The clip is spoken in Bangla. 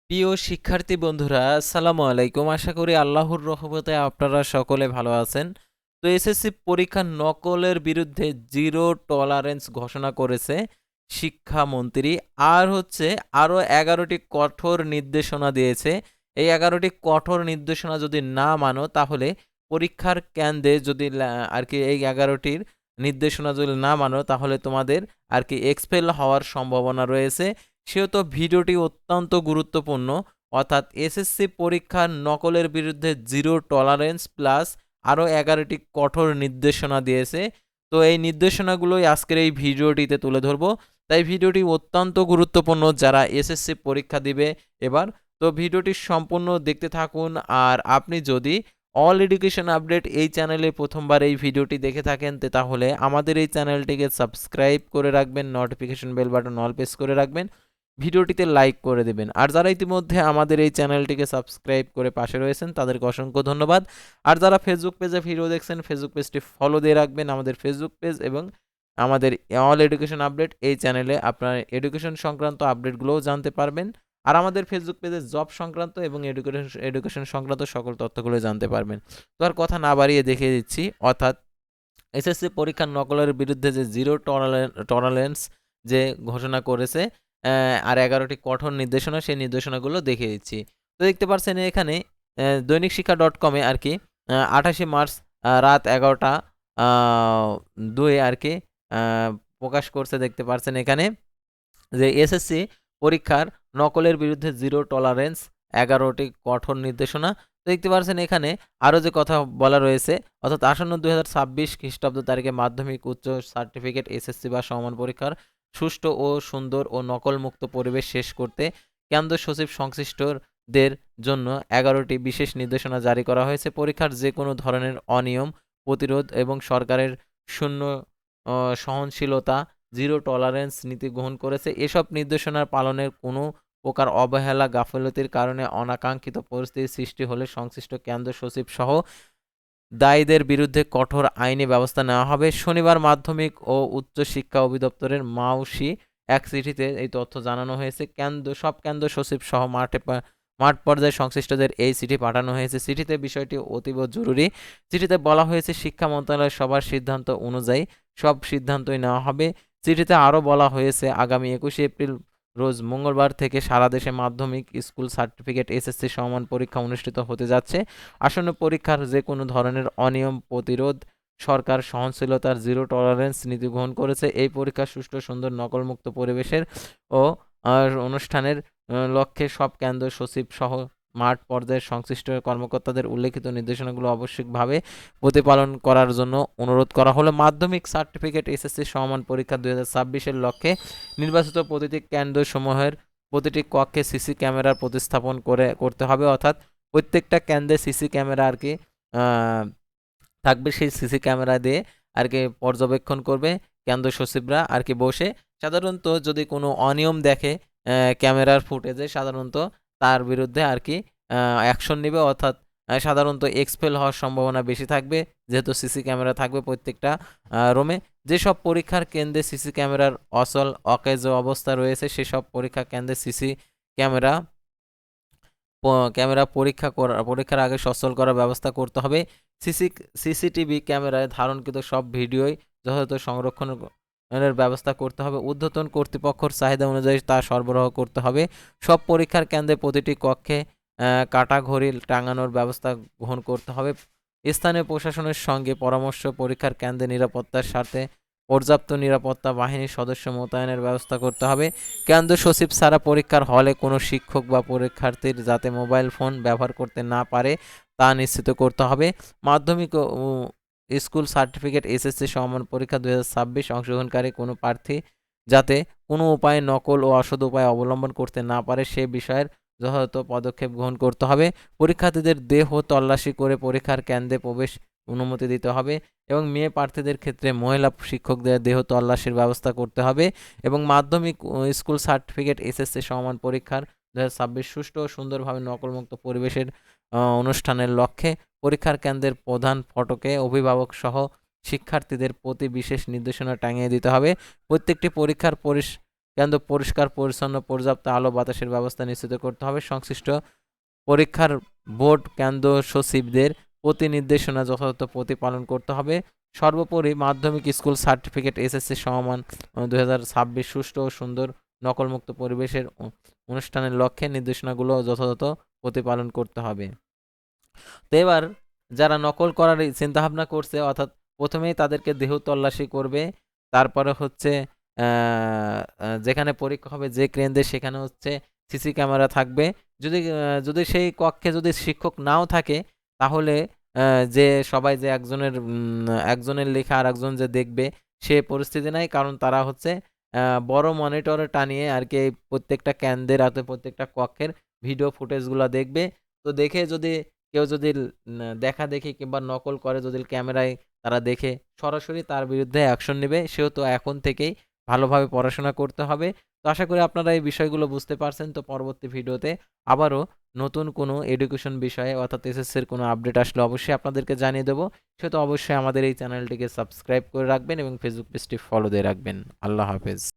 প্রিয় শিক্ষার্থী বন্ধুরা, আসসালামু আলাইকুম। আশা করি আল্লাহর রহমতে আপনারা সকলে ভালো আছেন। তো এসএসসি পরীক্ষার নকলের বিরুদ্ধে জিরো টলারেন্স ঘোষণা করেছে শিক্ষামন্ত্রী। আরও 11টি কঠোর নির্দেশনা দিয়েছে। এই 11টি কঠোর নির্দেশনা যদি না মানো তাহলে পরীক্ষার কেন্দ্রে যদি এই 11টির নির্দেশনা যদি না মানো তাহলে তোমাদের এক্সপেল হওয়ার সম্ভাবনা রয়েছে। সেহেতু ভিডিওটি অত্যন্ত গুরুত্বপূর্ণ, অর্থাৎ এসএসসি পরীক্ষার নকলের বিরুদ্ধে জিরো টলারেন্স প্লাস আরও 11টি কঠোর নির্দেশনা দিয়েছে। তো এই নির্দেশনাগুলোই আজকের এই ভিডিওটিতে তুলে ধরব। তাই ভিডিওটি অত্যন্ত গুরুত্বপূর্ণ যারা এসএসসি পরীক্ষা দিবে এবার। তো ভিডিওটি সম্পূর্ণ দেখতে থাকুন। আর আপনি যদি অল এডুকেশন আপডেট এই চ্যানেলে প্রথমবার এই ভিডিওটি দেখে থাকেন তাহলে আমাদের এই চ্যানেলটিকে সাবস্ক্রাইব করে রাখবেন, notification bell button all press করে রাখবেন, ভিডিওটিতে লাইক করে দেবেন। আর যারা ইতিমধ্যে আমাদের এই চ্যানেলটিকে সাবস্ক্রাইব করে পাশে রয়েছেন তাদেরকে অসংখ্য ধন্যবাদ। আর যারা ফেসবুক পেজে ভিডিও দেখছেন ফেসবুক পেজটি ফলো দিয়ে রাখবেন, আমাদের ফেসবুক পেজ এবং আমাদের অল এডুকেশন আপডেট এই চ্যানেলে আপনার এডুকেশন সংক্রান্ত আপডেটগুলোও জানতে পারবেন। আর আমাদের ফেসবুক পেজে জব সংক্রান্ত এবং এডুকেশন সংক্রান্ত সকল তথ্যগুলো জানতে পারবেন। তো আর কথা না বাড়িয়ে দেখিয়ে দিচ্ছি, অর্থাৎ এসএসসি পরীক্ষার নকলের বিরুদ্ধে যে জিরো টলারেন্স যে ঘোষণা করেছে আর 11টি কঠোর নির্দেশনা, সেই নির্দেশনাগুলো দেখিয়ে দিচ্ছি। তো দেখতে পাচ্ছেন এখানে দৈনিক শিক্ষা .com-এ 28 মার্চ রাত 11টা 2 প্রকাশ করছে। দেখতে পাচ্ছেন এখানে যে এসএসসি পরীক্ষার নকলের বিরুদ্ধে জিরো টলারেন্স 11টি কঠোর নির্দেশনা। দেখতে পাচ্ছেন এখানে আরও যে কথা বলা রয়েছে, অর্থাৎ আসন্ন 2026 খ্রিস্টাব্দ তারিখে মাধ্যমিক উচ্চ সার্টিফিকেট এসএসসি বা সমান পরীক্ষার সুষ্ঠু ও সুন্দর ও নকলমুক্ত পরিবেশ শেষ করতে কেন্দ্র সচিব সংশ্লিষ্টদের জন্য 11টি বিশেষ নির্দেশনা জারি করা হয়েছে। পরীক্ষার যে কোনো ধরনের অনিয়ম প্রতিরোধ এবং সরকারের শূন্য সহনশীলতা জিরো টলারেন্স নীতি গ্রহণ করেছে। এসব নির্দেশনার পালনের কোনো প্রকার অবহেলা গাফিলতির কারণে অনাকাঙ্ক্ষিত পরিস্থিতির সৃষ্টি হলে সংশ্লিষ্ট কেন্দ্র সচিব সহ দায়ীদের বিরুদ্ধে কঠোর আইনি ব্যবস্থা নেওয়া হবে। শনিবার মাধ্যমিক ও উচ্চ শিক্ষা অধিদপ্তরের মাউসি এক চিঠিতে এই তথ্য জানানো হয়েছে। সব কেন্দ্র সচিব সহ মাঠ পর্যায়ে সংশ্লিষ্টদের এই চিঠি পাঠানো হয়েছে। চিঠিতে বিষয়টি অতীব জরুরি। চিঠিতে বলা হয়েছে শিক্ষা মন্ত্রণালয়ের সবার সিদ্ধান্ত অনুযায়ী সব সিদ্ধান্তই নেওয়া হবে। চিঠিতে আরও বলা হয়েছে আগামী 21 এপ্রিল রোজ মঙ্গলবার থেকে সারা দেশে মাধ্যমিক স্কুল সার্টিফিকেট এসএসসি সমান পরীক্ষা অনুষ্ঠিত হতে যাচ্ছে। আসন্ন পরীক্ষার যে কোনো ধরনের অনিয়ম প্রতিরোধ সরকার সহনশীলতার জিরো টলারেন্স নীতি গ্রহণ করেছে। এই পরীক্ষা সুষ্ঠু সুন্দর নকলমুক্ত পরিবেশের ও অনুষ্ঠানের লক্ষ্যে সব কেন্দ্র সচিব সহ মাঠ পর্যায়ের সংশ্লিষ্ট কর্মকর্তাদের উল্লেখিত নির্দেশনাগুলো আবশ্যিকভাবে প্রতিপালন করার জন্য অনুরোধ করা হলো। মাধ্যমিক সার্টিফিকেট এসএসসি সমান পরীক্ষা 2026-এর লক্ষ্যে নির্বাচিত প্রতিটি কেন্দ্রসমূহের প্রতিটি কক্ষে সিসি ক্যামেরার প্রতিস্থাপন করতে হবে, অর্থাৎ প্রত্যেকটা কেন্দ্রে সিসি ক্যামেরা থাকবে। সেই সিসি ক্যামেরা দিয়ে পর্যবেক্ষণ করবে কেন্দ্র সচিবরা বসে। সাধারণত যদি কোনো অনিয়ম দেখে ক্যামেরার ফুটেজে, সাধারণত তার বিরুদ্ধে অ্যাকশন নেবে, অর্থাৎ সাধারণত এক্সপেল হওয়ার সম্ভাবনা বেশি থাকবে যেহেতু সিসি ক্যামেরা থাকবে প্রত্যেকটা রুমে। যেসব পরীক্ষার কেন্দ্রে সিসি ক্যামেরার অকেজ অবস্থা রয়েছে সেসব পরীক্ষা কেন্দ্রে সিসি ক্যামেরা পরীক্ষার আগে সচল করার ব্যবস্থা করতে হবে। সিসিটিভি ক্যামেরায় ধারণকৃত সব ভিডিওই যথাযথ সংরক্ষণের ব্যবস্থা করতে হবে। ঊর্ধ্বতন কর্তৃপক্ষের চাহিদা অনুযায়ী তা সরবরাহ করতে হবে। সব পরীক্ষার কেন্দ্রে প্রতিটি কক্ষে কাটা ঘড়ি টাঙানোর ব্যবস্থা গ্রহণ করতে হবে। স্থানীয় প্রশাসনের সঙ্গে পরামর্শ পরীক্ষার কেন্দ্রে নিরাপত্তার স্বার্থে পর্যাপ্ত নিরাপত্তা বাহিনীর সদস্য মোতায়েনের ব্যবস্থা করতে হবে। কেন্দ্র সচিব ছাড়া পরীক্ষার হলে কোনো শিক্ষক বা পরীক্ষার্থীর যাতে মোবাইল ফোন ব্যবহার করতে না পারে তা নিশ্চিত করতে হবে। মাধ্যমিক ও স্কুল সার্টিফিকেট এসএসসি সমান পরীক্ষা 2026 অংশগ্রহণকারী কোনো প্রার্থী যাতে কোনো উপায়ে নকল ও অসৎ উপায় অবলম্বন করতে না পারে সে বিষয়ের যথাযথ পদক্ষেপ গ্রহণ করতে হবে। পরীক্ষার্থীদের দেহ তল্লাশি করে পরীক্ষার কেন্দ্রে প্রবেশ অনুমতি দিতে হবে এবং মেয়ে প্রার্থীদের ক্ষেত্রে মহিলা শিক্ষকদের দেহ তল্লাশির ব্যবস্থা করতে হবে এবং মাধ্যমিক স্কুল সার্টিফিকেট এসএসসি সমান পরীক্ষার 2026 সুষ্ঠু ও সুন্দরভাবে নকলমুক্ত পরিবেশের অনুষ্ঠানের লক্ষ্যে পরীক্ষার কেন্দ্রের প্রধান ফটকে অভিভাবক সহ শিক্ষার্থীদের প্রতি বিশেষ নির্দেশনা টাঙিয়ে দিতে হবে। প্রত্যেকটি পরীক্ষার কেন্দ্র পরিষ্কার পরিচ্ছন্ন, পর্যাপ্ত আলো বাতাসের ব্যবস্থা নিশ্চিত করতে হবে। সংশ্লিষ্ট পরীক্ষার বোর্ড কেন্দ্র সচিবদের প্রতি নির্দেশনা যথাযথ প্রতিপালন করতে হবে। সর্বোপরি মাধ্যমিক স্কুল সার্টিফিকেট এসএসসি সমমান 2026 সুষ্ঠু ও সুন্দর নকলমুক্ত পরিবেশের অনুষ্ঠানের লক্ষ্যে নির্দেশনাগুলো যথাযথ প্রতিপালন করতে হবে। তো এবার যারা নকল করার চিন্তাভাবনা করছে, অর্থাৎ প্রথমেই তাদেরকে দেহ তল্লাশি করবে, তারপরে হচ্ছে যেখানে পরীক্ষা হবে যে কেন্দ্রে সেখানে হচ্ছে সিসি ক্যামেরা থাকবে। যদি সেই কক্ষে যদি শিক্ষক নাও থাকে তাহলে যে সবাই যে একজনের লেখা আর একজন যে দেখবে সে পরিস্থিতি নাই, কারণ তারা হচ্ছে বড় মনিটরে টানিয়ে আর কি প্রত্যেকটা কেন্দ্রের আর প্রত্যেকটা কক্ষের ভিডিও ফুটেজগুলো দেখবে। তো দেখে যদি কেউ যদি দেখা দেখি কিংবা নকল করে, যদি ক্যামেরায় তারা দেখে, সরাসরি তার বিরুদ্ধে অ্যাকশন নেবে। সেহেতু এখন থেকেই ভালোভাবে পড়াশোনা করতে হবে। তো আশা করি আপনারা এই বিষয়গুলো বুঝতে পারছেন। তো পরবর্তী ভিডিওতে আবারও নতুন কোনো এডুকেশন বিষয়ে অর্থাৎ এসএসসির কোনো আপডেট আসলে অবশ্যই আপনাদেরকে জানিয়ে দেবো। সেহেতু অবশ্যই আমাদের এই চ্যানেলটিকে সাবস্ক্রাইব করে রাখবেন এবং ফেসবুক পেজটি ফলো দিয়ে রাখবেন। আল্লাহ হাফেজ।